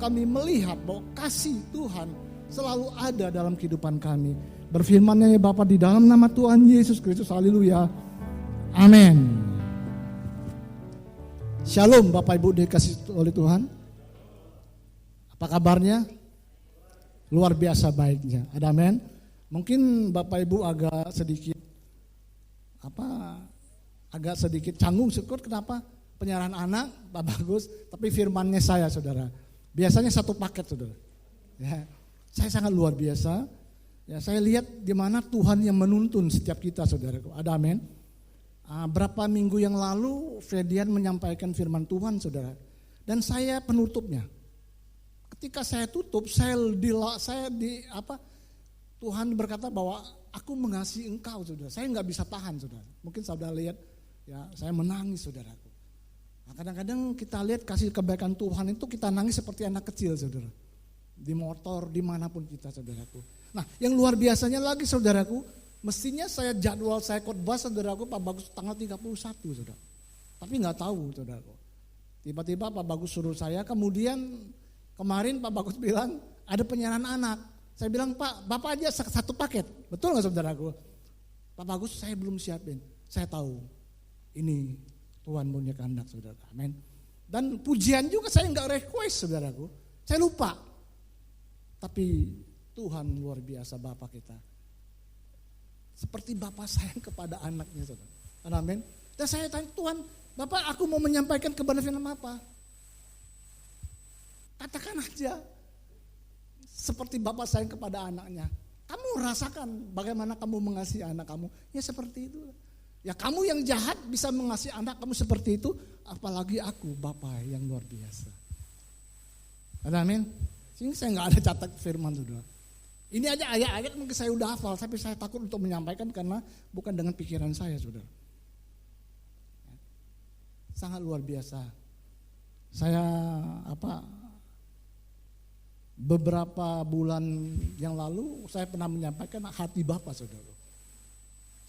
kami melihat bahwa kasih Tuhan selalu ada dalam kehidupan kami. Berfirman-Nya ya Bapa di dalam nama Tuhan Yesus Kristus, haleluya, amin. Shalom Bapak Ibu dikasih oleh Tuhan. Apa kabarnya? Luar biasa baiknya, ada amin. Mungkin Bapak Ibu agak sedikit canggung syukur, kenapa? Penyerahan anak Pak Bagus, tapi firman-Nya saya saudara. Biasanya satu paket saudara. Ya, saya sangat luar biasa. Ya, saya lihat di mana Tuhan yang menuntun setiap kita saudaraku. Ada amin. Berapa minggu yang lalu Fredian menyampaikan firman Tuhan saudara. Dan saya penutupnya. Ketika saya tutup, Tuhan berkata bahwa aku mengasihi engkau saudara. Saya nggak bisa tahan saudara. Mungkin saudara lihat ya, saya menangis saudaraku. Nah, kadang-kadang kita lihat kasih kebaikan Tuhan itu kita nangis seperti anak kecil saudara. Di motor, dimanapun kita saudaraku. Nah yang luar biasanya lagi saudaraku, mestinya jadwal saya khotbah saudaraku Pak Bagus tanggal 31 saudara. Tapi gak tahu saudaraku. Tiba-tiba Pak Bagus suruh saya, kemudian kemarin Pak Bagus bilang ada penyerahan anak. Saya bilang Pak, Bapak aja satu paket, betul gak saudaraku? Pak Bagus saya belum siapin, saya tahu ini Tuhan punya kehendak saudara, amin. Dan pujian juga saya gak request saudaraku, saya lupa. Tapi Tuhan luar biasa Bapa kita. Seperti Bapa sayang kepada anaknya saudara. Amin. Dan saya tanya Tuhan, Bapak aku mau menyampaikan kebenaran firman apa? Katakan aja. Seperti Bapak sayang kepada anaknya. Kamu rasakan bagaimana kamu mengasihi anak kamu. Ya seperti itu. Ya kamu yang jahat bisa mengasihi anak kamu seperti itu. Apalagi aku Bapak yang luar biasa. Amin. Ini saya nggak ada catat firman saudara. Ini aja ayat-ayat mungkin saya udah hafal, tapi saya takut untuk menyampaikan karena bukan dengan pikiran saya saudara. Sangat luar biasa. Saya beberapa bulan yang lalu saya pernah menyampaikan hati Bapa saudara.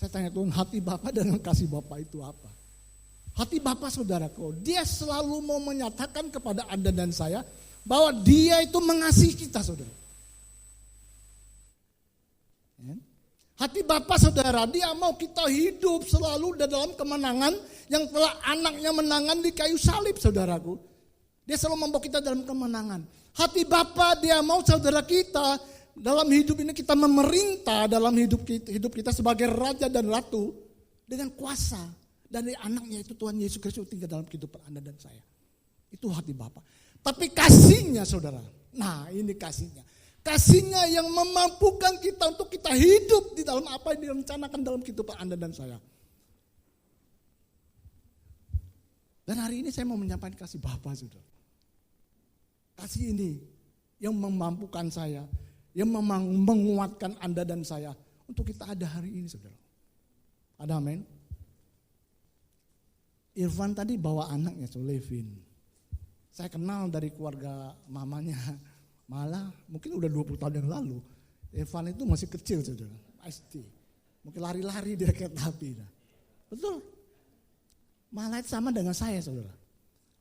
Saya tanya Tuhan, hati Bapa dengan kasih Bapa itu apa? Hati Bapa saudaraku, dia selalu mau menyatakan kepada Anda dan saya bahwa dia itu mengasihi kita saudara. Hati Bapa saudara, dia mau kita hidup selalu dalam kemenangan yang telah anaknya menangan di kayu salib saudaraku. Dia selalu membawa kita dalam kemenangan. Hati Bapa dia mau saudara kita dalam hidup ini kita memerintah dalam hidup kita sebagai raja dan ratu dengan kuasa dari anaknya itu Tuhan Yesus Kristus tinggal dalam kehidupan Anda dan saya. Itu hati Bapa. Tapi kasihnya saudara, nah ini kasihnya. Kasihnya yang memampukan kita untuk kita hidup di dalam apa yang direncanakan dalam kehidupan Anda dan saya. Dan hari ini saya mau menyampaikan kasih Bapa saudara. Kasih ini yang memampukan saya, yang menguatkan Anda dan saya untuk kita ada hari ini saudara. Ada amin. Irfan tadi bawa anaknya Levin. Saya kenal dari keluarga mamanya, malah mungkin udah 20 tahun yang lalu. Irfan itu masih kecil saudara, SD. Mungkin lari-lari di kereta api. Betul. Malah itu sama dengan saya saudara.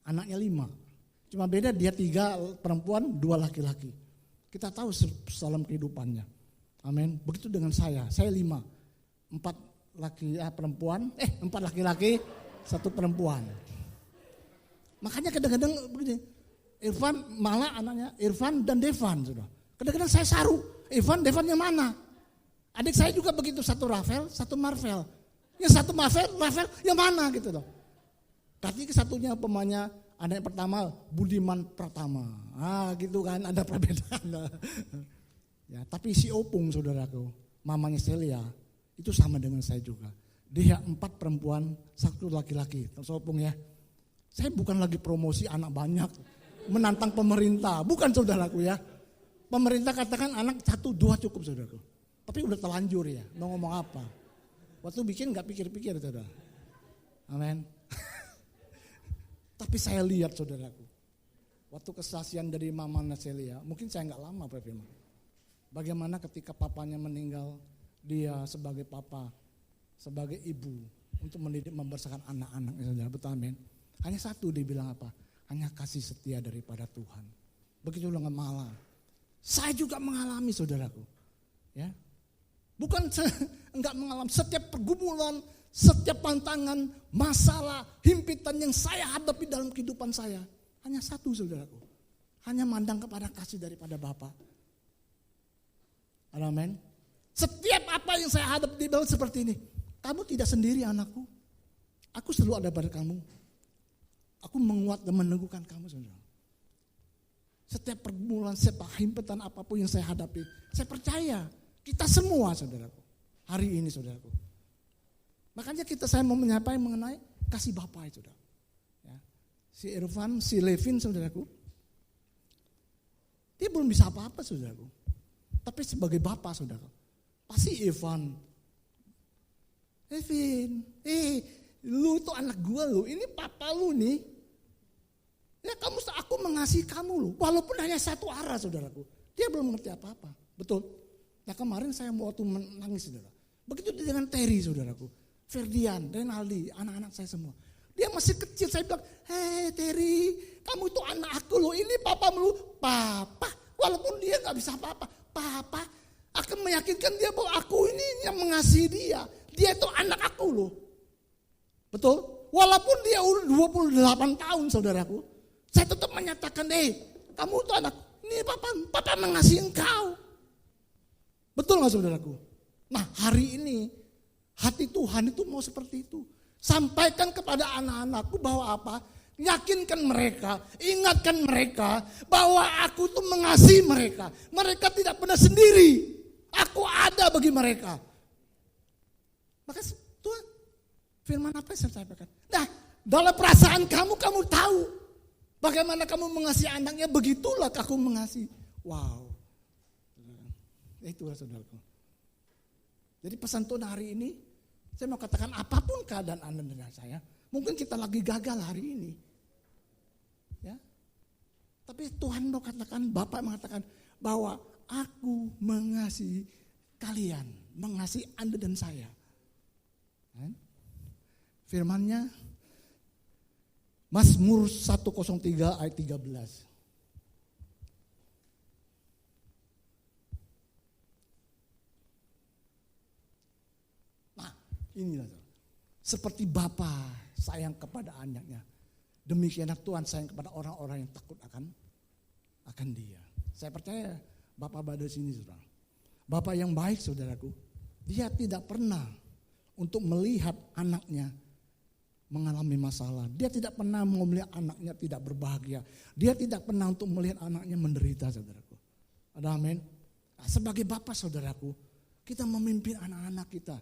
Anaknya 5. Cuma beda dia 3 perempuan, 2 laki-laki. Kita tahu dalam kehidupannya. Amin. Begitu dengan saya 5. 4 laki-laki, 1 perempuan. Makanya kadang-kadang begini, Irfan malah anaknya Irfan dan Devan sudah. Kadang-kadang saya saru, Irfan, Devan yang mana? Adik saya juga begitu, 1 Rafael, 1 Marvel. Yang 1 Rafael yang mana gitu loh. Tapi satunya pemainnya anak yang pertama Budiman Pratama. Gitu kan ada perbedaan. Ya, tapi si Opung saudaraku, mamanya Celia, itu sama dengan saya juga. Dia 4 perempuan, 1 laki-laki. Si Opung ya. Saya bukan lagi promosi anak banyak, menantang pemerintah, bukan saudaraku ya. Pemerintah katakan anak 1, 2 cukup saudaraku. Tapi udah terlanjur ya, mau ngomong apa. Waktu bikin gak pikir-pikir saudara. Amin. Tapi saya lihat saudaraku, waktu kesaksian dari Mama Celia, mungkin saya gak lama Pak Firman. Bagaimana ketika papanya meninggal, dia sebagai papa, sebagai ibu, untuk mendidik membesarkan anak-anaknya saudara. Betul amin. Hanya satu dia bilang apa? Hanya kasih setia daripada Tuhan. Begitu dengan malam. Saya juga mengalami, saudaraku. Ya. Bukan enggak mengalami, setiap pergumulan, setiap pantangan, masalah, himpitan yang saya hadapi dalam kehidupan saya. Hanya satu, saudaraku. Hanya mandang kepada kasih daripada Bapa. Amin. Setiap apa yang saya hadapi di dalam seperti ini. Kamu tidak sendiri, anakku. Aku selalu ada pada kamu. Aku menguat dan meneguhkan kamu, saudara. Setiap pergumulan, setiap himpitan apapun yang saya hadapi. Saya percaya, kita semua, saudaraku. Hari ini, saudaraku. Makanya saya mau menyampaikan mengenai kasih Bapa itu, saudara. Ya. Si Irfan, si Levin, saudaraku. Dia belum bisa apa-apa, saudaraku. Tapi sebagai bapak, saudara, pasti Levin, lu itu anak gua lu, ini papa lu nih. Ya aku mengasihi kamu lu, walaupun hanya satu arah, saudaraku. Dia belum mengerti apa-apa, betul. Nah kemarin saya waktu menangis, saudara. Begitu dengan Terry, saudaraku, Ferdian, Renaldi, anak-anak saya semua. Dia masih kecil, saya bilang, hei Terry, kamu itu anak aku lu, ini papa lu, papa. Walaupun dia gak bisa apa-apa, Papa akan meyakinkan dia bahwa aku ini yang mengasihi dia. Dia itu anak aku loh. Betul? Walaupun dia 28 tahun, saudaraku. Saya tetap menyatakan, kamu itu anak, ini Papa mengasihi engkau. Betul gak, saudaraku? Nah hari ini, hati Tuhan itu mau seperti itu. Sampaikan kepada anak-anakku bahwa apa? Yakinkan mereka, ingatkan mereka bahwa aku tuh mengasihi mereka. Mereka tidak pernah sendiri. Aku ada bagi mereka. Maka Tuhan, firman apa yang saya sampaikan? Nah, dalam perasaan kamu tahu bagaimana kamu mengasihi anaknya, begitulah aku mengasihi. Wow. Itulah saudaraku. Jadi pesan Tuhan hari ini, saya mau katakan apapun keadaan Anda dengan saya, mungkin kita lagi gagal hari ini. Ya. Tapi Tuhan mau katakan, Bapak mengatakan bahwa aku mengasihi kalian, mengasihi Anda dan saya. Firman-Nya Mazmur 103 ayat 13. Nah, inilah seperti Bapa sayang kepada anaknya, demikianlah Tuhan sayang kepada orang-orang yang takut akan Dia. Saya percaya Bapak pada sini, saudara. Bapak yang baik, saudaraku. Dia tidak pernah untuk melihat anaknya mengalami masalah. Dia tidak pernah mau melihat anaknya tidak berbahagia. Dia tidak pernah untuk melihat anaknya menderita, saudaraku. Ada amin. Nah, sebagai Bapak, saudaraku, kita memimpin anak-anak kita,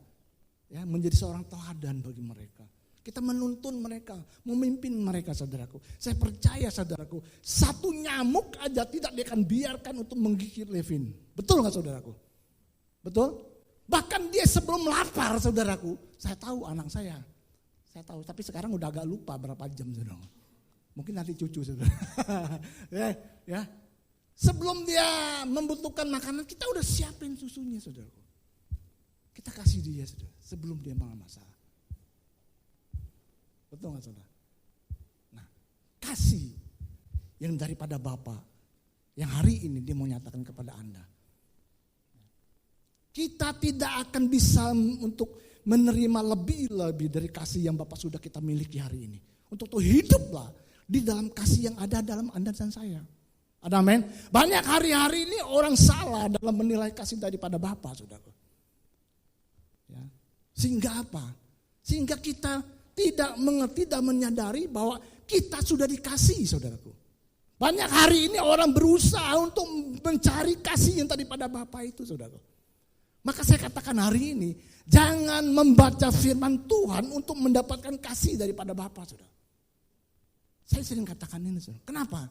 ya, menjadi seorang teladan bagi mereka. Kita menuntun mereka, memimpin mereka, saudaraku. Saya percaya, saudaraku, satu nyamuk aja tidak dia akan biarkan untuk menggigit Levin. Betul nggak, saudaraku? Betul? Bahkan dia sebelum lapar, saudaraku, saya tahu anak saya tahu. Tapi sekarang udah agak lupa berapa jam, saudara. Mungkin nanti cucu, saudara. ya. Sebelum dia membutuhkan makanan, kita udah siapin susunya, saudaraku. Kita kasih dia, saudara, sebelum dia mengalami masalah. Betul gak, saudara? Nah, kasih yang daripada Bapa yang hari ini dia mau nyatakan kepada Anda. Kita tidak akan bisa untuk menerima lebih dari kasih yang Bapa sudah kita miliki hari ini. Untuk hiduplah di dalam kasih yang ada dalam Anda dan saya. Ada amin? Banyak hari-hari ini orang salah dalam menilai kasih daripada Bapa, saudara. Ya. Sehingga apa? Sehingga kita tidak mengerti dan menyadari bahwa kita sudah dikasihi, saudaraku. Banyak hari ini orang berusaha untuk mencari kasih yang daripada Bapa itu, saudaraku. Maka saya katakan hari ini, jangan membaca firman Tuhan untuk mendapatkan kasih daripada Bapa, saudara. Saya sering katakan ini, saudara. Kenapa?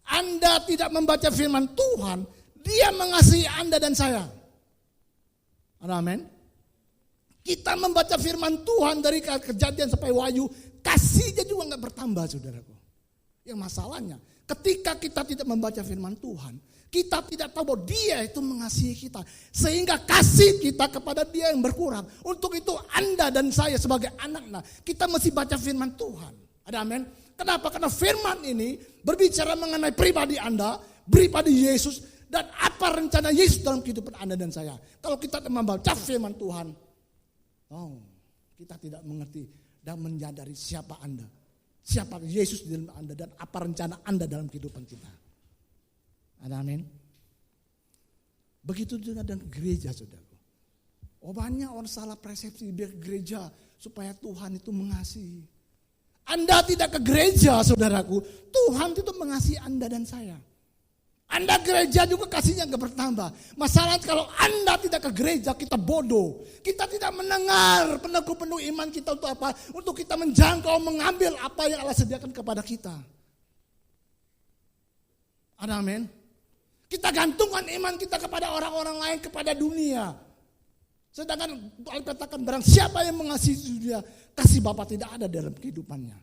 Anda tidak membaca firman Tuhan, Dia mengasihi Anda dan saya. Amin. Kita membaca firman Tuhan dari Kejadian sampai Wahyu, kasihnya juga gak bertambah, saudaraku. Yang masalahnya, ketika kita tidak membaca firman Tuhan, kita tidak tahu bahwa Dia itu mengasihi kita. Sehingga kasih kita kepada Dia yang berkurang. Untuk itu Anda dan saya sebagai anak-anak, kita mesti baca firman Tuhan. Ada amin? Kenapa? Karena firman ini berbicara mengenai pribadi Anda, beri pada Yesus, dan apa rencana Yesus dalam kehidupan Anda dan saya. Kalau kita membaca firman Tuhan, kita tidak mengerti dan menyadari siapa Anda, siapa Yesus di dalam Anda, dan apa rencana Anda dalam kehidupan kita. Ada amin. Begitu juga dengan gereja, saudara. Banyak orang salah persepsi di gereja supaya Tuhan itu mengasihi. Anda tidak ke gereja, saudaraku, Tuhan itu mengasihi Anda dan saya. Anda gereja juga kasihnya gak bertambah. Masalahnya kalau Anda tidak ke gereja, kita bodoh. Kita tidak mendengar penuh iman kita untuk apa? Untuk kita menjangkau, mengambil apa yang Allah sediakan kepada kita. Ada amin. Kita gantungkan iman kita kepada orang-orang lain, kepada dunia. Sedangkan Allah katakan barang siapa yang mengasihi dia, kasih Bapa tidak ada dalam kehidupannya.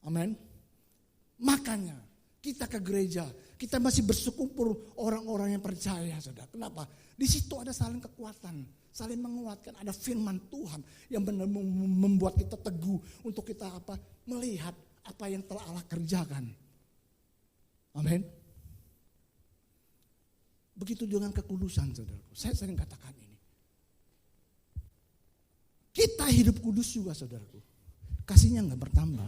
Amin. Makanya kita ke gereja, kita masih bersyukur orang-orang yang percaya, saudara. Kenapa? Di situ ada saling kekuatan, saling menguatkan. Ada firman Tuhan yang benar membuat kita teguh untuk kita melihat apa yang telah Allah kerjakan. Amin. Begitu dengan kekudusan, saudaraku. Saya sering katakan ini. Kita hidup kudus juga, saudaraku. Kasihnya nggak bertambah.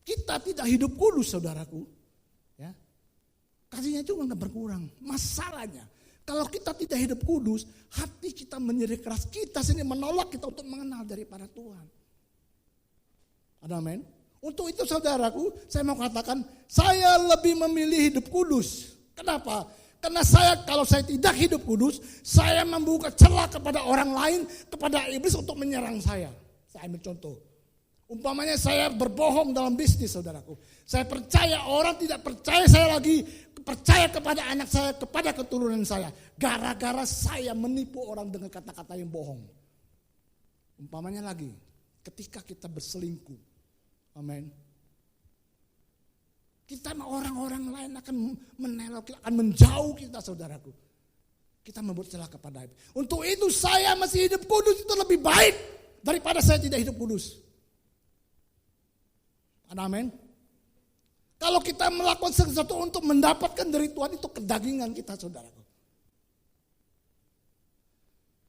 Kita tidak hidup kudus, saudaraku. Ya, kasihnya juga nggak berkurang. Masalahnya, kalau kita tidak hidup kudus, hati kita menjadi keras. Kita sendiri menolak kita untuk mengenal daripada Tuhan. Ada amin. Untuk itu, saudaraku, saya mau katakan, saya lebih memilih hidup kudus. Kenapa? Karena kalau saya tidak hidup kudus, saya membuka celah kepada orang lain, kepada iblis untuk menyerang saya. Saya ambil contoh. Umpamanya saya berbohong dalam bisnis, saudaraku. Saya percaya orang tidak percaya saya lagi, percaya kepada anak saya, kepada keturunan saya. Gara-gara saya menipu orang dengan kata-kata yang bohong. Umpamanya lagi, ketika kita berselingkuh. Amin. Kita orang-orang lain akan menelok, akan menjauh kita, saudaraku. Kita membuat celah kepada itu. Untuk itu saya masih hidup kudus itu lebih baik daripada saya tidak hidup kudus. Amin. Kalau kita melakukan sesuatu untuk mendapatkan dari Tuhan, itu kedagingan kita, saudaraku.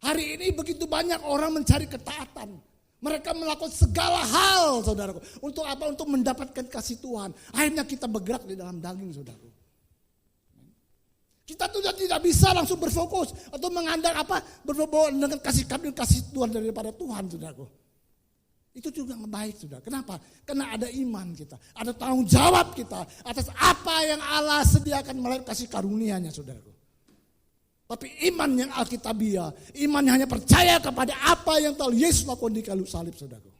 Hari ini begitu banyak orang mencari ketaatan. Mereka melakukan segala hal, saudaraku. Untuk apa? Untuk mendapatkan kasih Tuhan. Akhirnya kita bergerak di dalam daging, saudaraku. Kita sudah tidak bisa langsung berfokus atau mengandalkan berhubungan dengan kasih Tuhan daripada Tuhan, saudaraku. Itu juga baik, saudara. Kenapa? Karena ada iman kita, ada tanggung jawab kita atas apa yang Allah sediakan melalui kasih karunia-Nya, saudaraku. Tapi iman yang alkitabiah, iman yang hanya percaya kepada apa yang telah Yesus lakukan di kayu salib, saudaraku.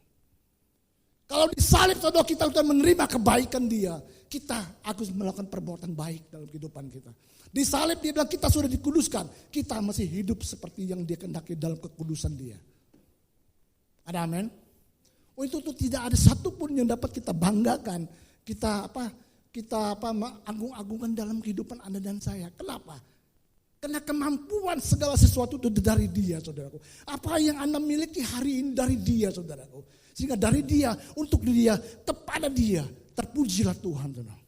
Kalau di salib, saudara, kita sudah menerima kebaikan Dia, kita harus melakukan perbuatan baik dalam kehidupan kita. Di salib Dia bilang kita sudah dikuduskan, kita masih hidup seperti yang Dia kehendaki dalam kekudusan Dia. Ada amin? Itu tuh tidak ada satupun yang dapat kita banggakan, kita agung-agungkan dalam kehidupan Anda dan saya. Kenapa? Karena kemampuan segala sesuatu itu dari Dia, saudaraku. Apa yang Anda miliki hari ini dari Dia, saudaraku. Sehingga dari Dia, untuk Dia, kepada Dia, terpujilah Tuhan, saudara.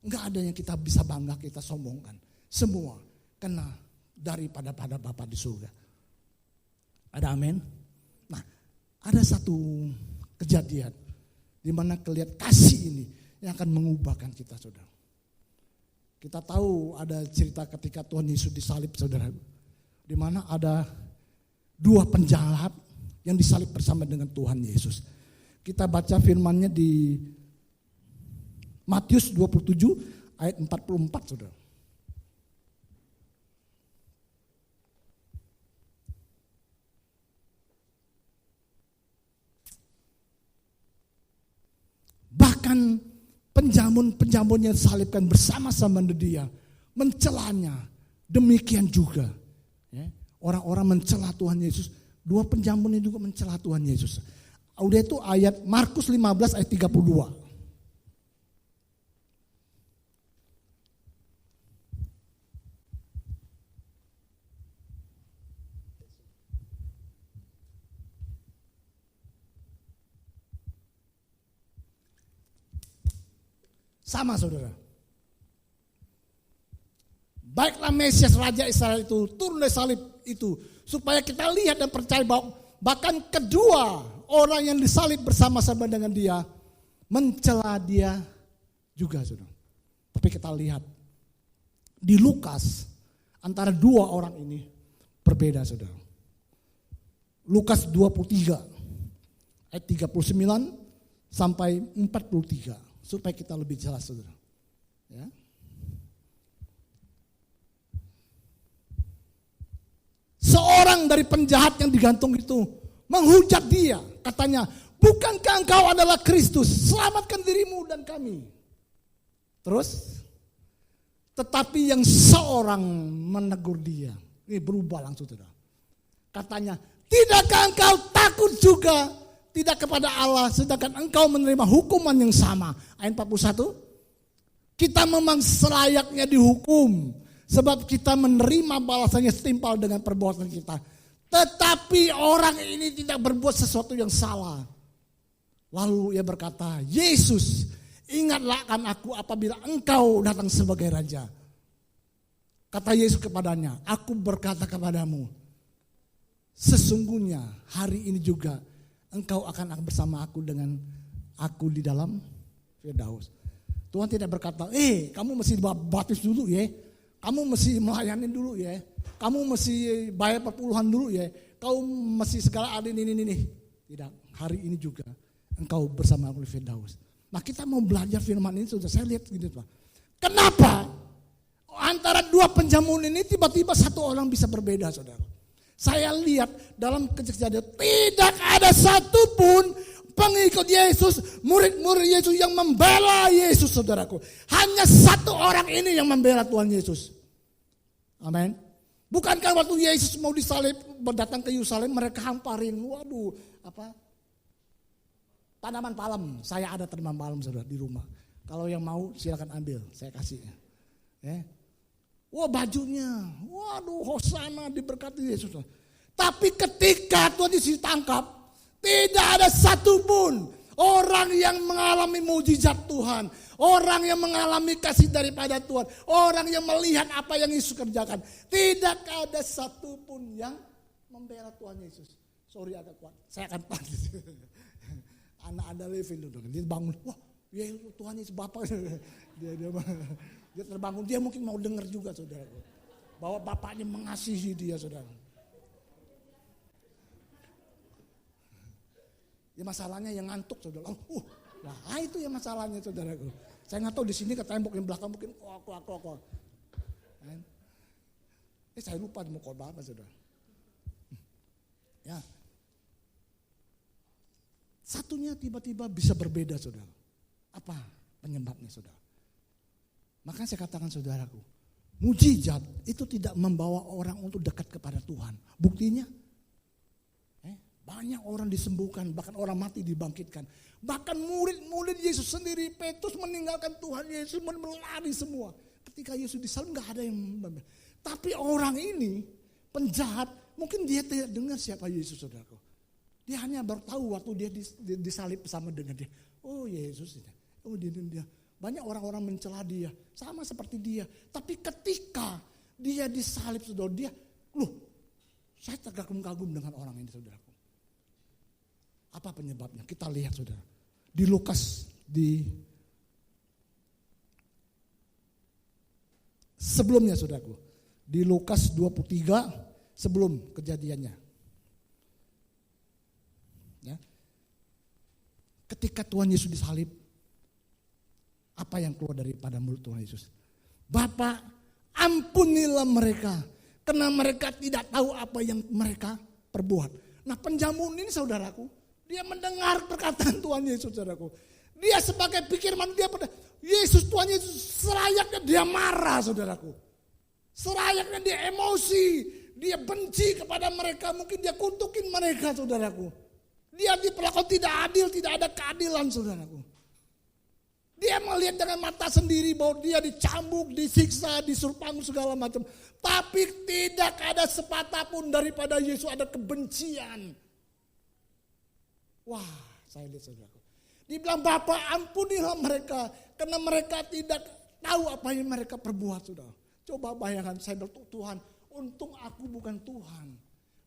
Enggak ada yang kita bisa bangga, kita sombongkan. Semua karena daripada Bapa di surga. Ada amin? Nah, ada satu kejadian di mana kelihatan kasih ini yang akan mengubahkan kita, saudara. Kita tahu ada cerita ketika Tuhan Yesus disalib, saudara. Di mana ada dua penjahat yang disalib bersama dengan Tuhan Yesus. Kita baca firman-Nya di Matius 27 ayat 44, saudara. Bahkan penjamun yang disalibkan bersama-sama dengan Dia mencelanya. Demikian juga orang-orang mencela Tuhan Yesus. Dua penjamun ini juga mencela Tuhan Yesus. Udah itu ayat Markus 15 ayat 32. Sama, saudara. baiklah Mesias Raja Israel itu turun dari salib itu, supaya kita lihat dan percaya bahwa bahkan kedua orang yang disalib bersama-sama dengan dia mencela dia juga, saudara. Tapi kita lihat di Lukas antara dua orang ini berbeda, saudara. Lukas 23 ayat 39 sampai 43 supaya kita lebih jelas, saudara. Ya. Seorang dari penjahat yang digantung itu menghujat dia, katanya, bukankah engkau adalah Kristus? Selamatkan dirimu dan kami. Terus, tetapi yang seorang menegur dia. Ini berubah langsung, saudara. Katanya, tidakkah engkau takut juga tidak kepada Allah sedangkan engkau menerima hukuman yang sama? Ayat 41. Kita memang selayaknya dihukum sebab kita menerima balasannya setimpal dengan perbuatan kita. Tetapi orang ini tidak berbuat sesuatu yang salah. Lalu ia berkata, Yesus, ingatlah akan aku apabila engkau datang sebagai raja. Kata Yesus kepadanya, aku berkata kepadamu, sesungguhnya hari ini juga engkau akan bersama aku dengan aku di dalam Firdaus. Tuhan tidak berkata, kamu mesti baptis dulu ya. Kamu mesti melayani dulu ya. Kamu mesti bayar perpuluhan dulu ya. Kamu mesti segala ada ini. Tidak, hari ini juga engkau bersama aku di Firdaus. Nah, kita mau belajar firman ini, sudah saya lihat gini, Pak. Kenapa antara dua penjamun ini tiba-tiba satu orang bisa berbeda, saudara? Saya lihat dalam Kejadian tidak ada satupun pengikut Yesus, murid-murid Yesus yang membela Yesus, saudaraku. Hanya satu orang ini yang membela Tuhan Yesus. Amin. Bukankah waktu Yesus mau disalib, datang ke Yerusalem, mereka hamparin, tanaman palem. Saya ada tanaman palem, saudara, di rumah. Kalau yang mau silakan ambil, saya kasih. Bajunya, hosana diberkati Yesus. Tapi ketika Tuhan Yesus ditangkap, tidak ada satupun orang yang mengalami mujizat Tuhan, orang yang mengalami kasih daripada Tuhan, orang yang melihat apa yang Yesus kerjakan. Tidak ada satupun yang membela Tuhan Yesus. Sorry agak kuat, saya akan panggil. Anak ada Levin, dia bangun, Tuhan Yesus Bapak. Dia terbangun, dia mungkin mau dengar juga, saudara, bahwa bapaknya mengasihi dia, saudara. Ya masalahnya yang ngantuk, saudara. Itu ya masalahnya, saudaraku. Saya nggak tahu di sini ke tembok yang belakang mungkin kok. Saya lupa mau khotbah apa, saudara. Ya. Satunya tiba-tiba bisa berbeda, saudara. Apa penyebabnya, saudara? Makanya saya katakan, saudaraku, mujizat itu tidak membawa orang untuk dekat kepada Tuhan. Buktinya, banyak orang disembuhkan, bahkan orang mati dibangkitkan. Bahkan murid-murid Yesus sendiri, Petrus meninggalkan Tuhan Yesus, berlari semua. Ketika Yesus disalib gak ada yang membela. Tapi orang ini, penjahat, mungkin dia tidak dengar siapa Yesus, saudaraku. Dia hanya baru tahu waktu dia disalib bersama dengan dia. Oh Yesus, dia. Banyak orang-orang mencela dia, sama seperti dia. Tapi ketika dia disalib, saudara, dia, saya terkagum-kagum dengan orang ini, saudaraku. Apa penyebabnya? Kita lihat, saudara. Di Lukas, sebelumnya, saudaraku. Di Lukas 23 sebelum kejadiannya. Ya. Ketika Tuhan Yesus disalib, apa yang keluar daripada mulut Tuhan Yesus? Bapa, ampunilah mereka, karena mereka tidak tahu apa yang mereka perbuat. Nah, penjamun ini, saudaraku, dia mendengar perkataan Tuhan Yesus, saudaraku. Dia sebagai pikiran dia pada Yesus, Tuhan Yesus, selayaknya dia marah, saudaraku. Selayaknya dia emosi, dia benci kepada mereka, mungkin dia kutukin mereka, saudaraku. Dia diperlakukan tidak adil, tidak ada keadilan, saudaraku. Dia melihat dengan mata sendiri bahwa dia dicambuk, disiksa, disuruh panggung segala macam. Tapi tidak ada sepatah pun daripada Yesus ada kebencian. Wah, saya lihat, saudaraku. Dibilang, Bapak ampunilah mereka, karena mereka tidak tahu apa yang mereka perbuat, saudara. Coba bayangkan, saya bilang, Tuhan, untung aku bukan Tuhan.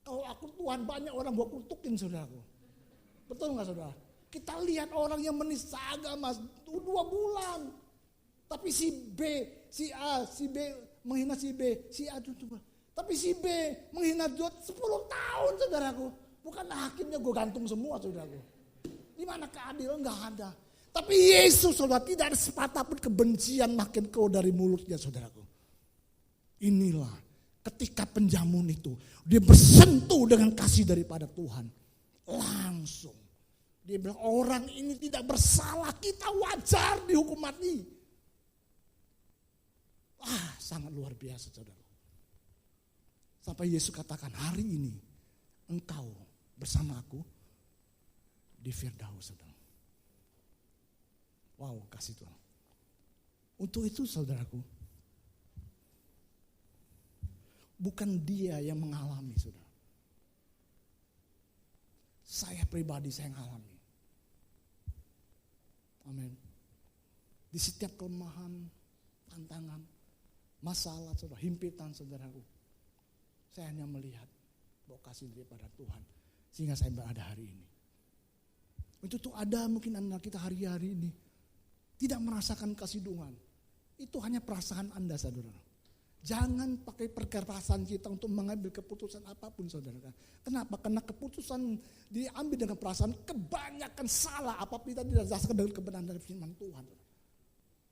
Kalau aku Tuhan, banyak orang gua kutukin, saudaraku. Betul nggak, saudara? Kita lihat orang yang menista agama 2 bulan. Tapi si B, si A, si B menghina si B, si A itu. Tapi si B menghina Jod 10 tahun, saudaraku. Bukan hakimnya gue gantung semua, saudaraku. Di mana keadilan? Enggak ada. Tapi Yesus, saudara, tidak ada sepatah pun kebencian makin keluar dari mulutnya, saudaraku. Inilah ketika penjamun itu, dia bersentuh dengan kasih daripada Tuhan. Langsung. Dia bilang, orang ini tidak bersalah, kita wajar dihukum mati. Sangat luar biasa, saudara. Sampai Yesus katakan, hari ini engkau bersama aku di Firdaus, saudara. Wow, kasih Tuhan. Untuk itu, saudaraku, bukan dia yang mengalami, saudara. Saya pribadi, saya mengalami. Amin. Di setiap kelemahan, tantangan, masalah, saudara, himpitan, saudaraku, saya hanya melihat bahwa kasih daripada Tuhan, sehingga saya berada hari ini. Itu tuh ada mungkin anak kita hari-hari ini tidak merasakan kasih Tuhan. Itu hanya perasaan Anda, saudara. Jangan pakai perkerasan kita untuk mengambil keputusan apapun, saudara. Kenapa? Karena keputusan diambil dengan perasaan kebanyakan salah apabila tidak didasarkan dengan kebenaran dari firman Tuhan.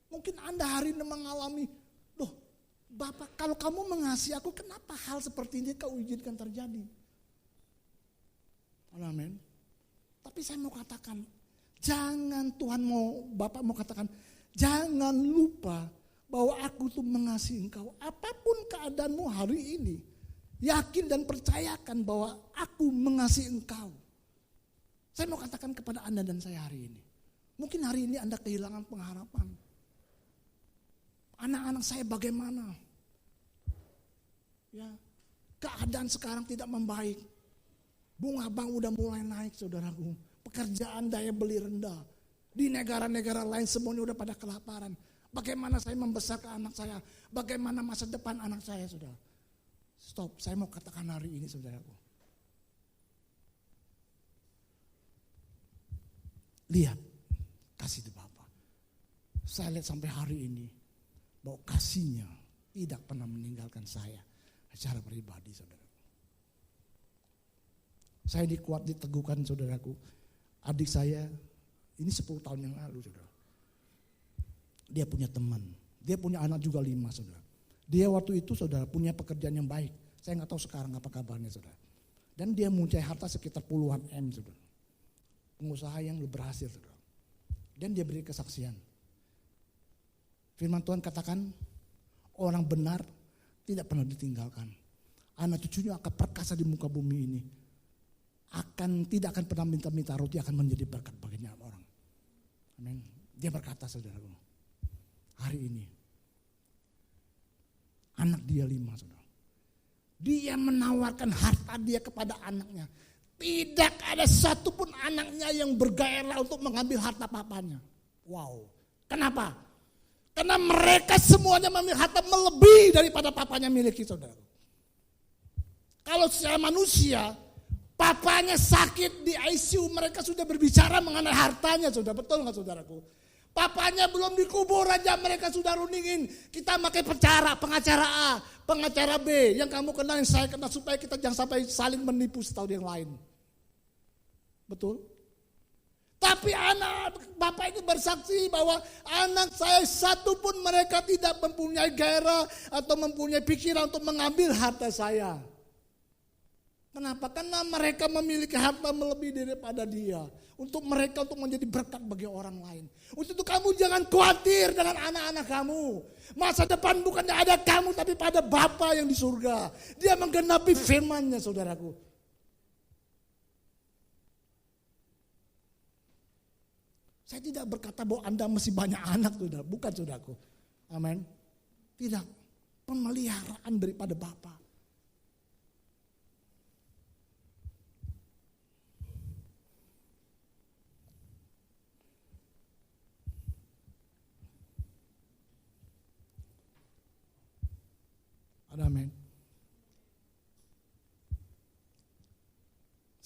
Mungkin Anda hari ini mengalami, loh Bapak, kalau kamu mengasihi aku, kenapa hal seperti ini kau izinkan terjadi? Amin. Tapi saya mau katakan, Bapak mau katakan, jangan lupa bahwa aku tuh mengasihi engkau. Apapun keadaanmu hari ini, yakin dan percayakan bahwa aku mengasihi engkau. Saya mau katakan kepada Anda dan saya hari ini. Mungkin hari ini Anda kehilangan pengharapan. Anak-anak saya bagaimana? Ya, keadaan sekarang tidak membaik. Bunga bank udah mulai naik, saudaraku. Pekerjaan daya beli rendah. Di negara-negara lain semuanya udah pada kelaparan. Bagaimana saya membesarkan anak saya? Bagaimana masa depan anak saya, saudara? Stop, saya mau katakan hari ini, saudaraku. Lihat kasih di Bapa. Saya lihat sampai hari ini bahwa kasihnya tidak pernah meninggalkan saya secara pribadi, saudara. Saya diteguhkan, saudaraku. Adik saya ini 10 tahun yang lalu, saudara. Dia punya teman, dia punya anak juga 5, saudara. Dia waktu itu, saudara, punya pekerjaan yang baik. Saya nggak tahu sekarang apa kabarnya, saudara. Dan dia mempunyai harta sekitar puluhan M, saudara. Pengusaha yang berhasil, saudara. Dan dia beri kesaksian. Firman Tuhan katakan, orang benar tidak pernah ditinggalkan. Anak cucunya akan perkasa di muka bumi ini. Tidak akan pernah minta-minta roti, akan menjadi berkat baginya orang. Amin. Dia berkata, saudaraku, hari ini anak dia 5, saudara. Dia menawarkan harta dia kepada anaknya. Tidak ada satupun anaknya yang bergairah untuk mengambil harta papanya. Wow. Kenapa? Karena mereka semuanya memiliki harta melebihi daripada papanya miliki, saudara. Kalau saya manusia, papanya sakit di ICU, mereka sudah berbicara mengenai hartanya, saudara. Betul nggak, saudaraku? Papanya belum dikubur aja mereka sudah runingin. Kita pakai pengacara A, pengacara B, yang kamu kenal, yang saya kenal, supaya kita jangan sampai saling menipu satu yang lain. Betul? Tapi anak bapak itu bersaksi bahwa anak saya satu pun mereka tidak mempunyai gairah atau mempunyai pikiran untuk mengambil harta saya. Kenapa? Karena mereka memiliki harta melebihi daripada dia. Untuk mereka untuk menjadi berkat bagi orang lain. Untuk itu kamu jangan khawatir dengan anak-anak kamu. Masa depan bukannya ada kamu tapi pada Bapa yang di surga. Dia menggenapi firman-Nya, saudaraku. Saya tidak berkata bahwa Anda masih banyak anak, saudara. Bukan, saudaraku. Amin. Tidak. Pemeliharaan daripada Bapa.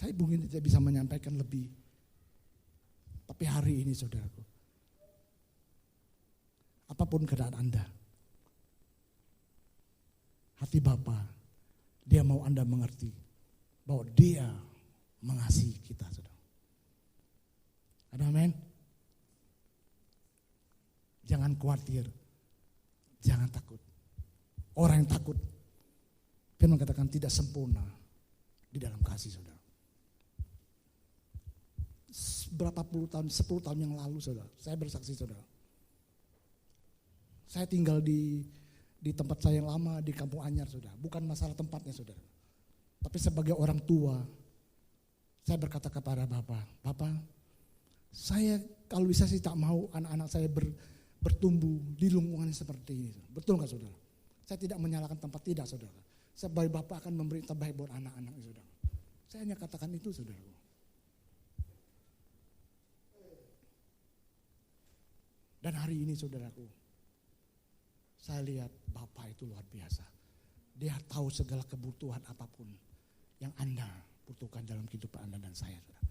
Saya mungkin tidak bisa menyampaikan lebih. Tapi hari ini saudaraku, apapun keadaan Anda, hati Bapa, Dia mau Anda mengerti bahwa Dia mengasihi kita, saudara. Ada amin? Jangan khawatir, jangan takut. Orang yang takut, firman katakan tidak sempurna di dalam kasih, saudara. Berapa puluh tahun, 10 tahun yang lalu, saudara, saya bersaksi, saudara. Saya tinggal di tempat saya yang lama di Kampung Anyar, saudara. Bukan masalah tempatnya, saudara. Tapi sebagai orang tua, saya berkata kepada Bapak, saya kalau bisa sih tak mau anak-anak saya bertumbuh di lingkungan seperti ini. Betul nggak, saudara? Saya tidak menyalahkan tempat, tidak, saudara. Sebagai Bapak akan memberi yang terbaik buat anak-anak, saudara. Saya hanya katakan itu, saudara. Dan hari ini, saudaraku, saya lihat Bapak itu luar biasa. Dia tahu segala kebutuhan apapun yang Anda butuhkan dalam kehidupan Anda dan saya, saudara.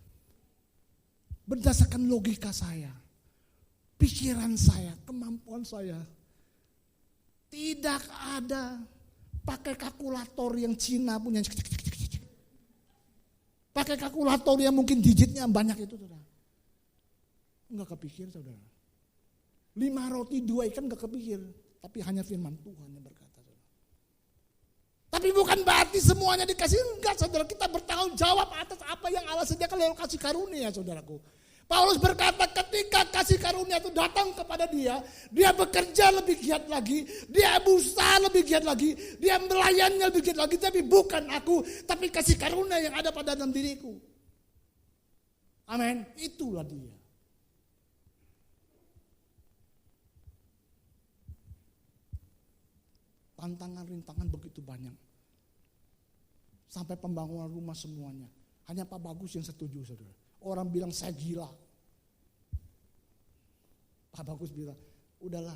Berdasarkan logika saya, pikiran saya, kemampuan saya, tidak ada pakai kalkulator yang Cina punya. Pakai kalkulator yang mungkin digitnya banyak itu, saudara. Enggak kepikir, saudara. 5 roti 2 ikan enggak kepikir. Tapi hanya firman Tuhan yang berkata, saudara. Tapi bukan berarti semuanya dikasih. Enggak, saudara. Kita bertanggung jawab atas apa yang Allah sediakan lewat kasih karunia, saudaraku. Paulus berkata ketika kasih karunia itu datang kepada dia bekerja lebih giat lagi, dia berusaha lebih giat lagi, dia melayani lebih giat lagi. Tapi bukan aku, tapi kasih karunia yang ada pada dalam diriku. Amin. Itulah dia. Tantangan, rintangan begitu banyak. Sampai pembangunan rumah semuanya. Hanya Pak Bagus yang setuju, saudara. Orang bilang saya gila. Pak Bagus bilang, udahlah,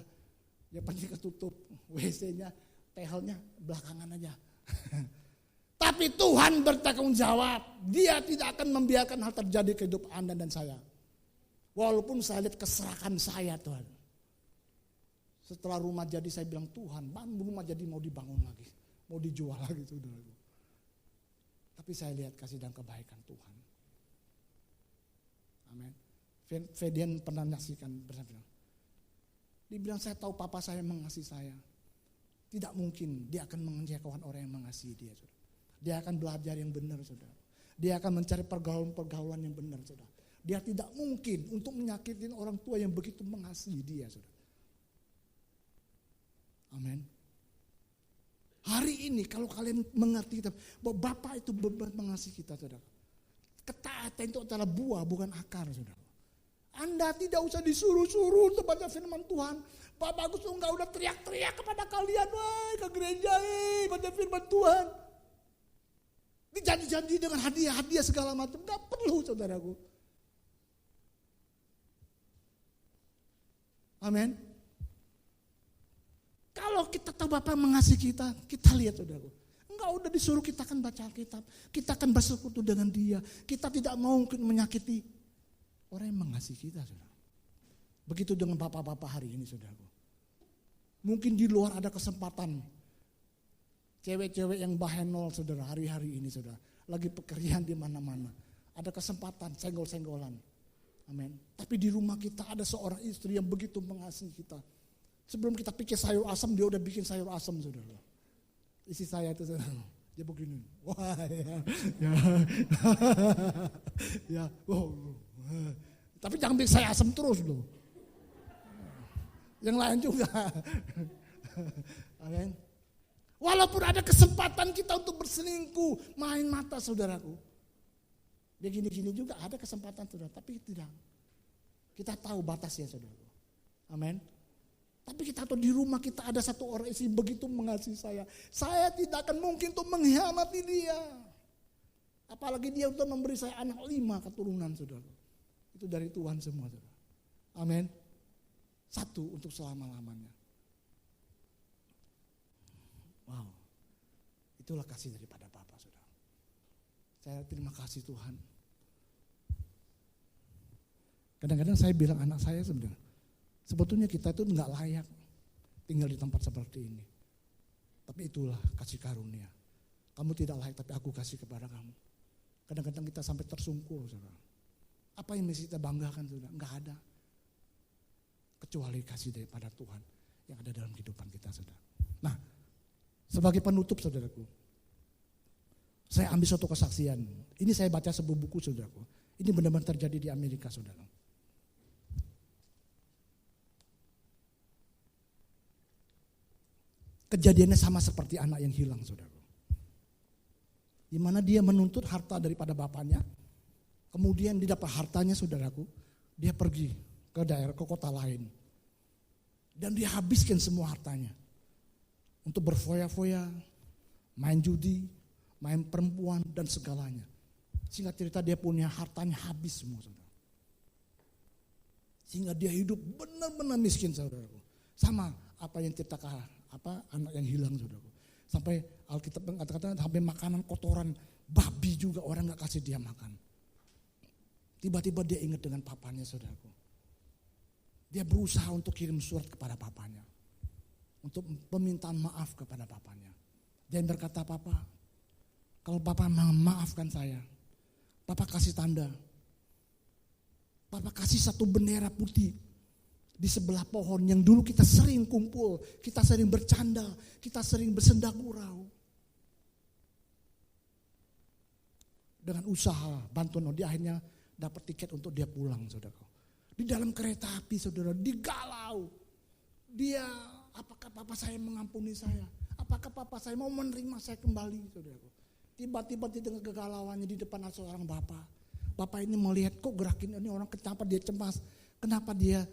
ya penting ketutup. WC-nya, tehelnya belakangan aja. Tapi Tuhan bertanggung jawab. Dia tidak akan membiarkan hal terjadi ke hidup Anda dan saya. Walaupun saya lihat keserakan saya, Tuhan. Setelah rumah jadi saya bilang, Tuhan, rumah jadi mau dibangun lagi, mau dijual lagi, saudara. Tapi saya lihat kasih dan kebaikan Tuhan. Amin. Fedian pernah menyaksikan bersama. Dia bilang, saya tahu papa saya mengasihi saya. Tidak mungkin dia akan mengecewakan orang yang mengasihi dia, saudara. Dia akan belajar yang benar, saudara. Dia akan mencari pergaulan-pergaulan yang benar, saudara. Dia tidak mungkin untuk menyakitin orang tua yang begitu mengasihi dia, saudara. Amin. Hari ini kalau kalian mengerti bahwa Bapak itu benar mengasihi kita, saudara. Ketaatan itu adalah buah, bukan akar, saudara. Anda tidak usah disuruh-suruh untuk baca firman Tuhan. Pak Bagus tuh enggak udah teriak-teriak kepada kalian, wah ke gereja, baca firman Tuhan. Dijanji-janji dengan hadiah-hadiah segala macam, enggak perlu, saudaraku. Amin. Kalau kita tahu Bapak mengasihi kita, kita lihat, saudaraku. Enggak udah disuruh kita akan baca Alkitab, kita akan bersekutu dengan Dia. Kita tidak mau menyakiti orang yang mengasihi kita, saudara. Begitu dengan bapak-bapak hari ini, saudaraku. Mungkin di luar ada kesempatan cewek-cewek yang bahenol, saudara, hari-hari ini, saudara. Lagi pekerjaan di mana-mana. Ada kesempatan senggol-senggolan. Amin. Tapi di rumah kita ada seorang istri yang begitu mengasihi kita. Sebelum kita pikir sayur asam, dia udah bikin sayur asam, saudara. Isi saya itu, saudara. Dia begini. Wah, ya. Ya. Oh. Tapi jangan bikin saya asam terus loh. Yang lain juga. Amin. Walaupun ada kesempatan kita untuk berselingkuh, main mata, saudaraku. Dia gini-gini juga ada kesempatan, saudara. Tapi tidak. Kita tahu batasnya, saudaraku. Amin. Tapi kita tahu di rumah kita ada satu orang istri begitu mengasihi saya. Saya tidak akan mungkin untuk mengkhianati dia. Apalagi dia untuk memberi saya anak 5 keturunan, saudara. Itu dari Tuhan semua, saudara. Amin. Satu untuk selama-lamanya. Wow. Itulah kasih daripada Bapa, saudara. Saya terima kasih Tuhan. Kadang-kadang saya bilang anak saya sebenarnya, sebetulnya kita itu nggak layak tinggal di tempat seperti ini. Tapi itulah kasih karunia. Kamu tidak layak tapi aku kasih kepada kamu. Kadang-kadang kita sampai tersungkur, saudara. Apa yang mesti kita banggakan, saudara? Nggak ada. Kecuali kasih daripada Tuhan yang ada dalam kehidupan kita, saudara. Nah, sebagai penutup, saudaraku, saya ambil suatu kesaksian. Ini saya baca sebuah buku, saudaraku. Ini benar-benar terjadi di Amerika, saudara. Kejadiannya sama seperti anak yang hilang, saudara. Di mana dia menuntut harta daripada bapaknya, kemudian dia dapat hartanya, saudaraku, dia pergi ke daerah, ke kota lain. Dan dia habiskan semua hartanya. Untuk berfoya-foya, main judi, main perempuan, dan segalanya. Singkat cerita dia punya hartanya habis semua, saudara. Sehingga dia hidup benar-benar miskin, saudaraku. Sama apa yang ceritakan anak yang hilang, saudaraku. Sampai Alkitab kata-kata sampai makanan kotoran babi juga orang nggak kasih dia makan. Tiba-tiba dia ingat dengan papanya, saudaraku. Dia berusaha untuk kirim surat kepada papanya, untuk permintaan maaf kepada papanya. Dia berkata, "Papa, kalau Papa memaafkan saya, Papa kasih tanda. Papa kasih satu bendera putih di sebelah pohon yang dulu kita sering kumpul, kita sering bercanda, kita sering bersenda gurau." Dengan usaha bantuan, dia akhirnya dapat tiket untuk dia pulang, saudara. Di dalam kereta api, saudara, digalau. Dia, apakah Papa saya mengampuni saya? Apakah Papa saya mau menerima saya kembali, saudara? Tiba-tiba di tengah kegalauannya di depan seorang bapak. Bapak ini melihat kok gerakin ini orang, kenapa dia cemas, kenapa dia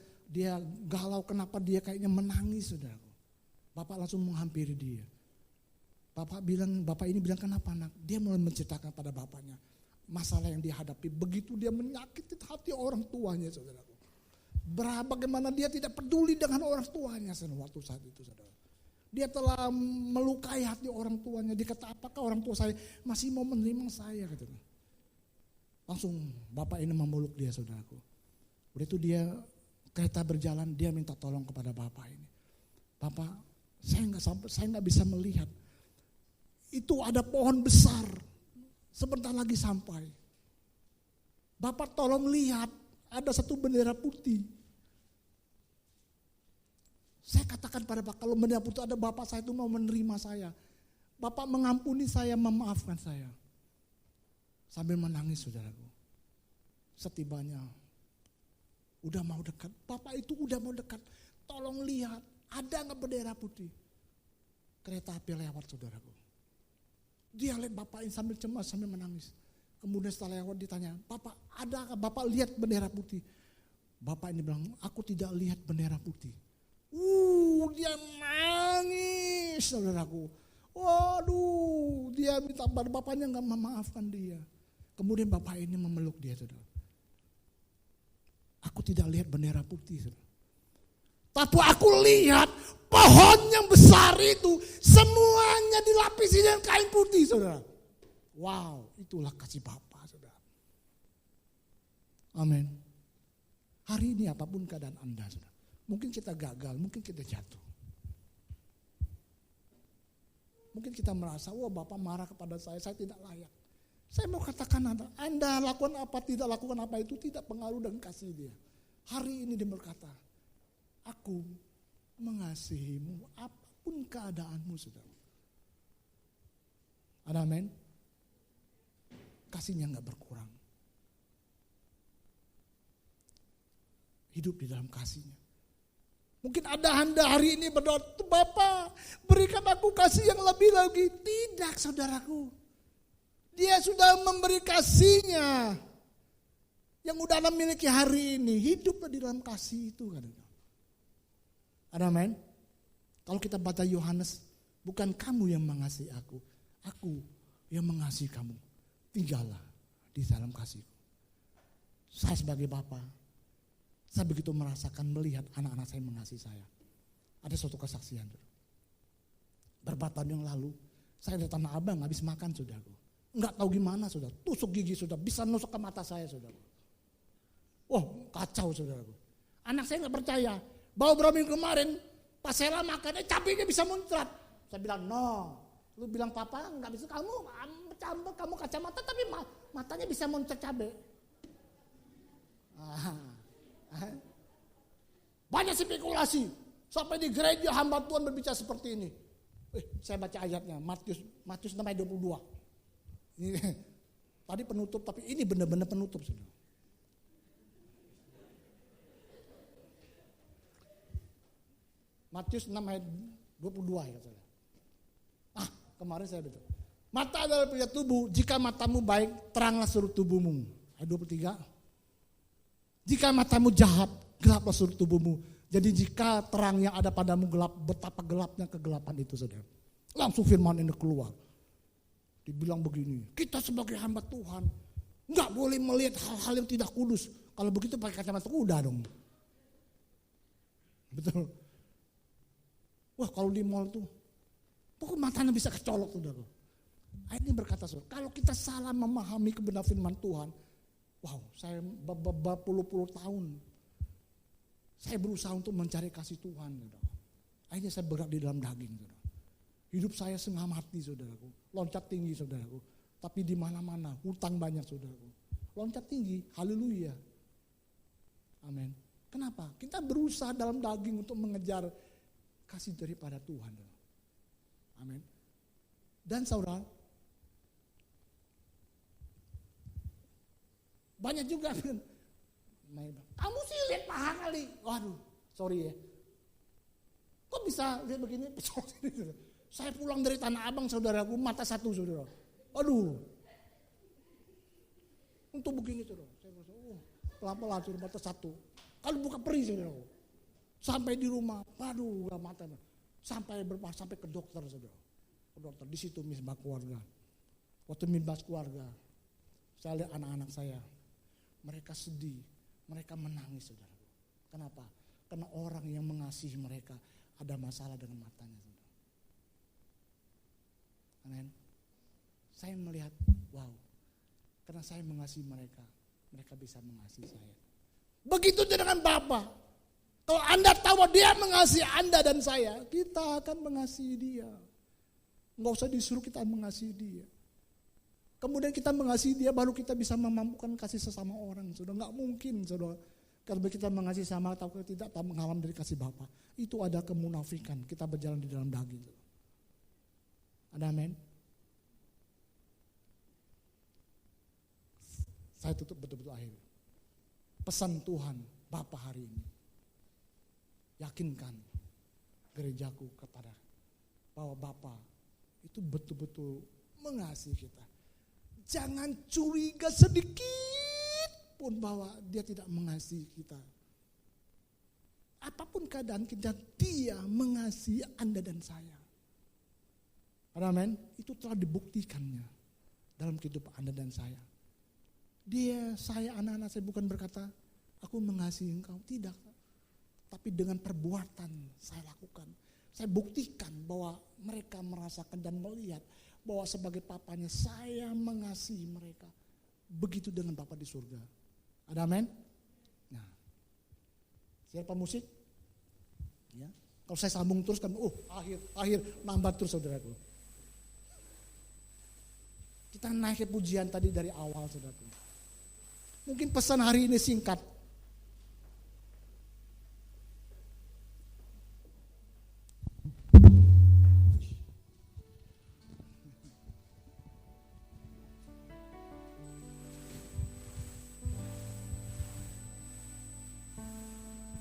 galau, kenapa dia kayaknya menangis, saudara. Bapak langsung menghampiri dia. Bapak ini bilang, "Kenapa, Nak?" Dia mulai menceritakan pada bapaknya masalah yang dihadapi. Begitu dia menyakiti hati orang tuanya, saudara. Bagaimana dia tidak peduli dengan orang tuanya waktu saat itu, saudara. Dia telah melukai hati orang tuanya. Dia kata, "Apakah orang tua saya masih mau menerima saya?" Katanya. Langsung bapak ini memeluk dia, saudaraku. Udah itu dia kereta berjalan, dia minta tolong kepada bapak ini. "Bapak, saya nggak bisa melihat. Itu ada pohon besar, sebentar lagi sampai. Bapak tolong lihat, ada satu bendera putih." Saya katakan pada Bapak, kalau bendera putih ada, Bapak saya itu mau menerima saya. Bapak mengampuni saya, memaafkan saya. Sambil menangis, saudaraku. Setibanya, udah mau dekat. Bapak itu udah mau dekat. "Tolong lihat, ada nggak bendera putih?" Kereta api lewat, saudaraku. Dia lihat bapak ini sambil cemas, sambil menangis. Kemudian setelah lewat ditanya, "Bapak, ada nggak Bapak lihat bendera putih?" Bapak ini bilang, "Aku tidak lihat bendera putih." Dia nangis, saudaraku. Waduh, dia minta pada bapaknya nggak memaafkan dia. Kemudian bapak ini memeluk dia, saudara. "Aku tidak lihat bendera putih, saudara. Tapi aku lihat pohon yang besar itu semuanya dilapisi dengan kain putih, saudara." Wow, itulah kasih Bapa, saudara. Amin. Hari ini apapun keadaan Anda, saudara. Mungkin kita gagal, mungkin kita jatuh. Mungkin kita merasa, "Wah, Bapak marah kepada saya tidak layak." Saya mau katakan Anda lakukan apa, tidak lakukan apa itu tidak pengaruh dengan kasih Dia. Hari ini Dia berkata, "Aku mengasihimu apapun keadaanmu," saudara. Ada amin? Kasihnya gak berkurang. Hidup di dalam kasihnya. Mungkin ada Anda hari ini berdoa, "Bapak, berikan aku kasih yang lebih lagi." Tidak, saudaraku. Dia sudah memberi kasihnya yang udah Anda miliki hari ini. Hiduplah di dalam kasih itu. Ada amin? Kalau kita baca Yohanes, bukan kamu yang mengasihi aku yang mengasihi kamu. Tinggallah di dalam kasihku. Saya sebagai Bapa, saya begitu merasakan melihat anak-anak saya mengasihi saya. Ada suatu kesaksian. Beberapa tahun yang lalu, saya di Tanah Abang habis makan, saudaraku. Enggak tahu gimana saudara, tusuk gigi saudara, bisa nusuk ke mata saya saudara. Wah kacau saudara. Anak saya gak percaya, baru berapa minggu kemarin pas saya makan, cabenya bisa muncrat. Saya bilang no, lu bilang papa gak bisa, kamu kacamata tapi matanya bisa muncrat cabai. Banyak spekulasi, sampai di gereja hamba Tuhan berbicara seperti ini. Saya baca ayatnya, Matius 6 ayat 22. Ini, tadi penutup, tapi ini benar-benar penutup. Saudara. Matius 6 ayat 22 ya saudara. Kemarin saya betul. Mata adalah punya tubuh, jika matamu baik, teranglah seluruh tubuhmu. Ayat 23. Jika matamu jahat, gelaplah seluruh tubuhmu. Jadi jika terang yang ada padamu gelap, betapa gelapnya kegelapan itu saudara. Langsung firman ini keluar. Dibilang begini, kita sebagai hamba Tuhan nggak boleh melihat hal-hal yang tidak kudus. Kalau begitu pakai kacamata kuda dong. Betul. Wah kalau di mall tuh, pokok matanya bisa kecolok saudara. Ayat ini berkata saudara, kalau kita salah memahami kebenaran firman Tuhan, wow saya berpuluh-puluh tahun, saya berusaha untuk mencari kasih Tuhan saudara. Akhirnya saya bergerak di dalam daging saudara. Hidup saya setengah mati saudaraku, loncat tinggi saudaraku. Tapi di mana-mana hutang banyak saudaraku. Loncat tinggi, haleluya. Amin. Kenapa? Kita berusaha dalam daging untuk mengejar kasih daripada Tuhan. Amin. Dan saudara, banyak juga kamu sih lihat paha kali. Waduh, sorry ya. Kok bisa lihat begini? Saya pulang dari Tanah Abang saudaraku, mata satu saudara. Aduh. Untuk begini saudara. Saya merasa, pelan-pelan saudara, mata satu. Kalau buka peri saudara. Sampai di rumah, aduh gak mata. Sampai ke dokter saudara. Ke dokter, di situ misbah keluarga. Waktu misbah keluarga, saya lihat anak-anak saya. Mereka sedih, mereka menangis saudara. Kenapa? Karena orang yang mengasihi mereka ada masalah dengan matanya saudara. Amin. Saya melihat, wow, karena saya mengasihi mereka, mereka bisa mengasihi saya. Begitu dengan Bapa. Kalau Anda tahu dia mengasihi Anda dan saya, kita akan mengasihi dia. Enggak usah disuruh kita mengasihi dia. Kemudian kita mengasihi dia, baru kita bisa memampukan kasih sesama orang. Sudah enggak mungkin, saudara. Kalau kita mengasihi sama atau tidak mengalami dari kasih Bapa, itu ada kemunafikan. Kita berjalan di dalam daging. Ada amin. Saya tutup betul-betul akhir. Pesan Tuhan Bapa hari ini. Yakinkan gerejaku kepada bahwa Bapa itu betul-betul mengasihi kita. Jangan curiga sedikit pun bahwa dia tidak mengasihi kita. Apapun keadaan kita, dia mengasihi Anda dan saya. Amin. Itu telah dibuktikannya dalam kehidupan Anda dan saya. Saya, anak-anak saya bukan berkata, aku mengasihi engkau. Tidak. Tapi dengan perbuatan saya lakukan. Saya buktikan bahwa mereka merasakan dan melihat bahwa sebagai papanya saya mengasihi mereka. Begitu dengan Bapa di surga. Ada amin? Nah, siapa musik? Ya. Kalau saya sambung terus kan, akhir nambah terus saudaraku. Kita naik ke pujian tadi dari awal saudaraku. Mungkin pesan hari ini singkat.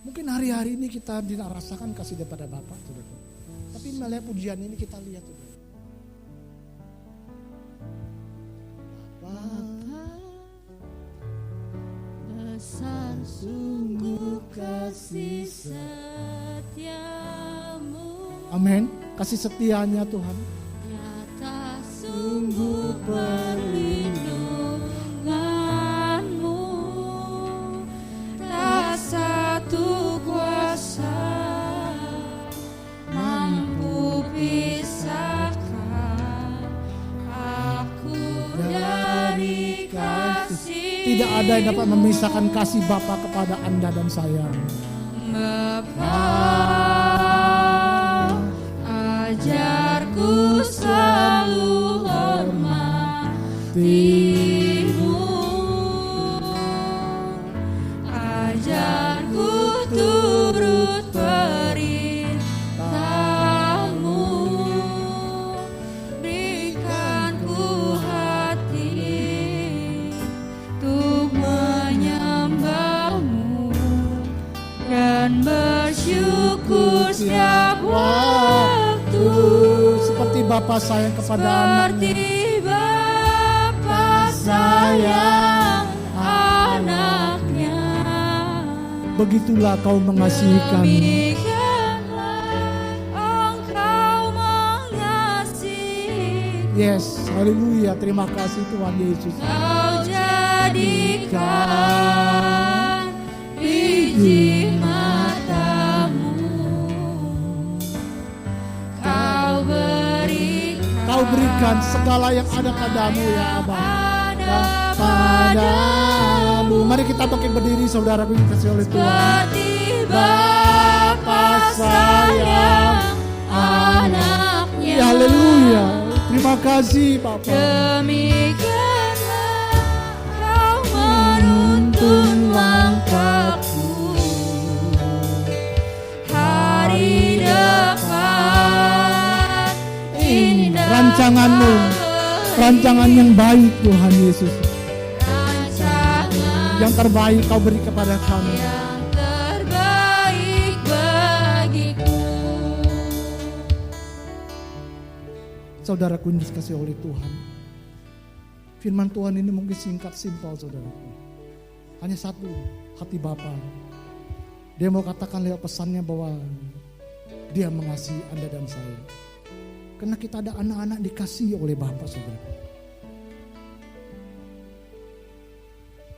Mungkin hari-hari ini kita tidak rasakan kasih daripada Bapa, saudara. Tapi melihat pujian ini kita lihat, saudara. Bapa, besar sungguh kasih setiamu. Amin. Kasih setianya Tuhan. Nyata sungguh perlindunganmu. Tak satu kuasa mampu pisahkan aku Tidak ada yang dapat memisahkan kasih Bapa kepada Anda dan saya. Bapa, ajarku selalu hormati-Mu, ajarku turut perintah-Mu, berikan ku hati untuk menyembah-Mu dan bersyukur setiap waktu, seperti Bapa sayang kepada anaknya. seperti Bapa sayang anaknya. Begitulah kau mengasihi kami. Demikianlah Engkau mengasihi. Yes, haleluya. Terima kasih Tuhan Yesus. Kau jadikan biji mata-Mu, Kau berikan segala yang ada padamu ya Abba. Padamu. Mari kita bangkit berdiri saudaraku yang dikasihi oleh Tuhan. seperti Bapa sayang anaknya. Ya haleluya. Terima kasih Bapa. Demikianlah Kau menuntun langkahku hari depan. Indah Rancangan-Mu, rancangan yang baik Tuhan Yesus. rancangan Yang terbaik Kau beri kepada kami. yang terbaik bagiku. Saudaraku yang dikasihi oleh Tuhan. Firman Tuhan ini mungkin singkat, simpel saudaraku. Hanya satu, hati Bapa. Dia mau katakan lewat pesannya bahwa Dia mengasihi Anda dan saya. Karena kita ada anak-anak dikasihi oleh Bapa saudara.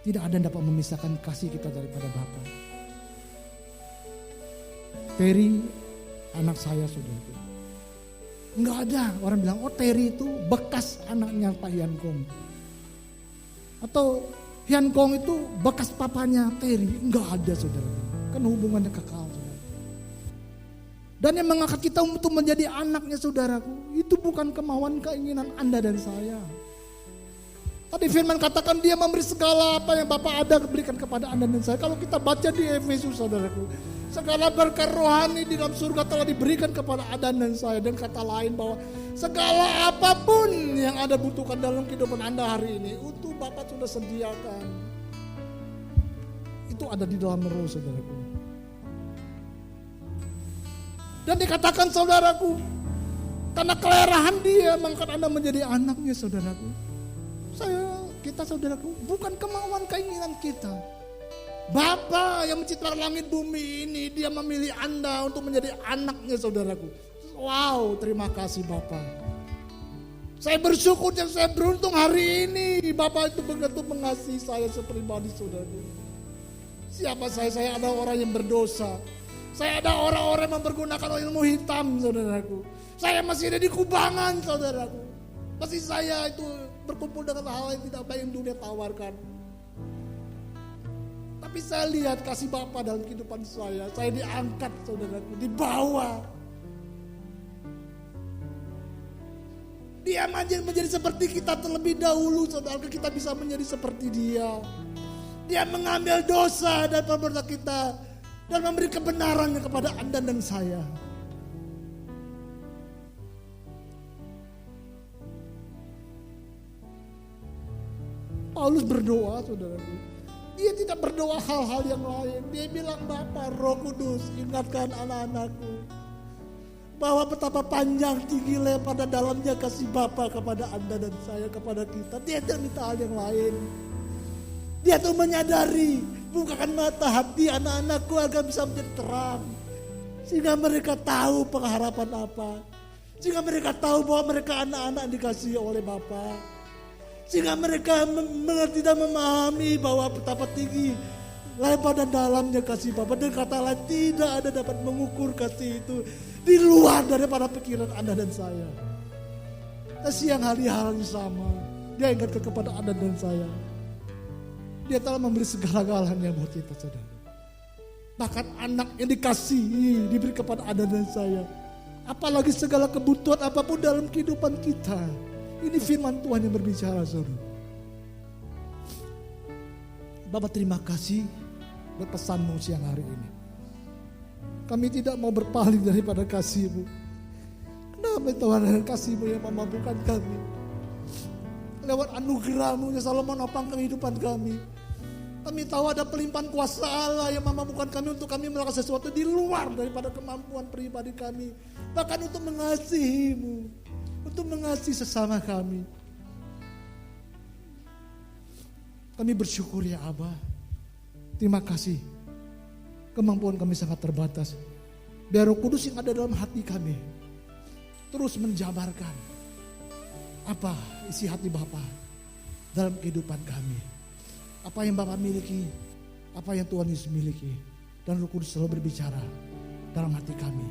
Tidak ada yang dapat memisahkan kasih kita daripada Bapa. Terry, anak saya saudara. Enggak ada orang bilang, oh Terry itu bekas anaknya Pak Hiankong. Atau Hiankong itu bekas papanya Terry. Enggak ada saudara. Kan hubungannya kekal saudara. Dan yang mengangkat kita untuk menjadi anaknya saudaraku, itu bukan kemauan keinginan Anda dan saya. Tadi firman katakan Dia memberi segala apa yang Bapa ada berikan kepada Anda dan saya. Kalau kita baca di Efesus saudaraku, segala berkat rohani di dalam surga telah diberikan kepada Anda dan saya. Dan kata lain bahwa segala apapun yang Anda butuhkan dalam kehidupan Anda hari ini, itu Bapa sudah sediakan. Itu ada di dalam roh saudaraku. Dan dikatakan saudaraku, karena kelerahan Dia mengangkat Anda menjadi anaknya saudaraku. Kita saudaraku, bukan kemauan keinginan kita. Bapa yang menciptakan langit bumi ini, Dia memilih Anda untuk menjadi anaknya saudaraku. Wow, terima kasih Bapa. Saya bersyukur dan saya beruntung hari ini Bapa itu begitu mengasihi saya sepribadi saudaraku. Siapa saya? Saya adalah orang yang berdosa. Saya ada orang-orang yang mempergunakan ilmu hitam saudaraku. Saya masih ada di kubangan saudaraku. Masih saya itu berkumpul dengan hal yang tidak baik yang dunia tawarkan. Tapi saya lihat kasih Bapa dalam kehidupan saya. Saya diangkat saudaraku, dibawa. Dia menjadi seperti kita terlebih dahulu saudara. Kita bisa menjadi seperti Dia. Dia mengambil dosa dan perbuatan kita dan memberi kebenarannya kepada Anda dan saya. Paulus berdoa saudaraku. Dia tidak berdoa hal-hal yang lain. Dia bilang, Bapa Roh Kudus, ingatkan anak-anakku bahwa betapa panjang tinggi lebar dan dalamnya kasih Bapa kepada Anda dan saya, kepada kita. Dia tidak minta hal yang lain. Dia tuh menyadari, bukakan mata hati anak-anakku agar bisa menjadi terang. Sehingga mereka tahu pengharapan apa. Sehingga mereka tahu bahwa mereka anak-anak dikasihi oleh Bapa. Sehingga mereka mengerti dan memahami bahwa betapa tinggi lebar dan dalamnya kasih Bapa. Dan kata lain, tidak ada dapat mengukur kasih itu di luar daripada pikiran Anda dan saya. Dan siang hari hal yang sama, Dia ingatkan kepada Anda dan saya. Dia telah memberi segala-galanya buat kita, saudara. Bahkan anak yang dikasihi, diberi kepada Anda dan saya. Apalagi segala kebutuhan apapun dalam kehidupan kita. Ini firman Tuhan yang berbicara, saudara. Bapak terima kasih buat pesanmu siang hari ini. Kami tidak mau berpaling daripada kasih-Mu. Kenapa Tuhan dengan kasih-Mu yang memampukan kami? Lewat anugerah-Mu yang selalu menopang kehidupan kami. Kami tahu ada pelimpahan kuasa Allah yang memampukan kami untuk kami melakukan sesuatu di luar daripada kemampuan pribadi kami. Bahkan untuk mengasihi-Mu, untuk mengasihi sesama kami. Kami bersyukur ya Abah. Terima kasih. Kemampuan kami sangat terbatas. Biar Roh Kudus yang ada dalam hati kami terus menjabarkan apa isi hati Bapa dalam kehidupan kami. Apa yang Bapa miliki, apa yang Tuhan Yesus miliki. Dan Roh Kudus selalu berbicara dalam hati kami.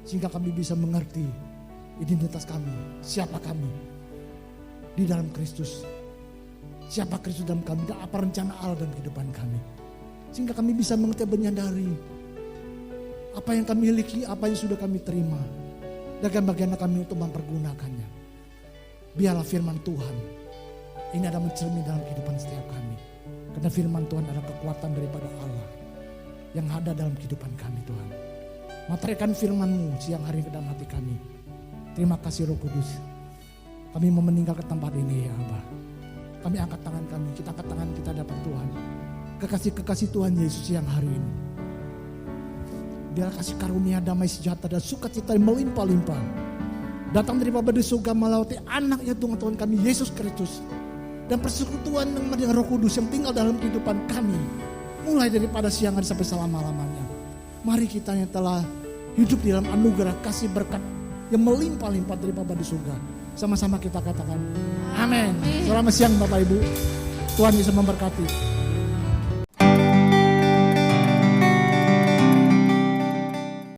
Sehingga kami bisa mengerti identitas kami, siapa kami di dalam Kristus. Siapa Kristus dalam kami dan apa rencana Allah dalam kehidupan kami. Sehingga kami bisa mengerti menyadari apa yang kami miliki, apa yang sudah kami terima. Dan bagaimana kami untuk mempergunakannya. Biarlah firman Tuhan ini ada mencermin dalam kehidupan setiap kami. Karena firman Tuhan adalah kekuatan daripada Allah yang ada dalam kehidupan kami Tuhan. Materikan firman-Mu siang hari ke dalam hati kami. Terima kasih Roh Kudus. Kami mau meninggalkan tempat ini ya Abah. Kami angkat tangan kami, kita angkat tangan kita dapat Tuhan. Kekasih-kekasih Tuhan Yesus yang hari ini. Biar kasih karunia, damai sejahtera dan sukacita yang melimpah-limpah datang dari Bapa di surga melewati anaknya Tuhan kami Yesus Kristus. Dan persekutuan dengan Roh Kudus yang tinggal dalam kehidupan kami. Mulai daripada siang hari sampai selama-lamanya. Mari kita yang telah hidup di dalam anugerah kasih berkat yang melimpah-limpah dari Bapa di surga. Sama-sama kita katakan amin. Selamat siang Bapak Ibu. Tuhan Yesus memberkati.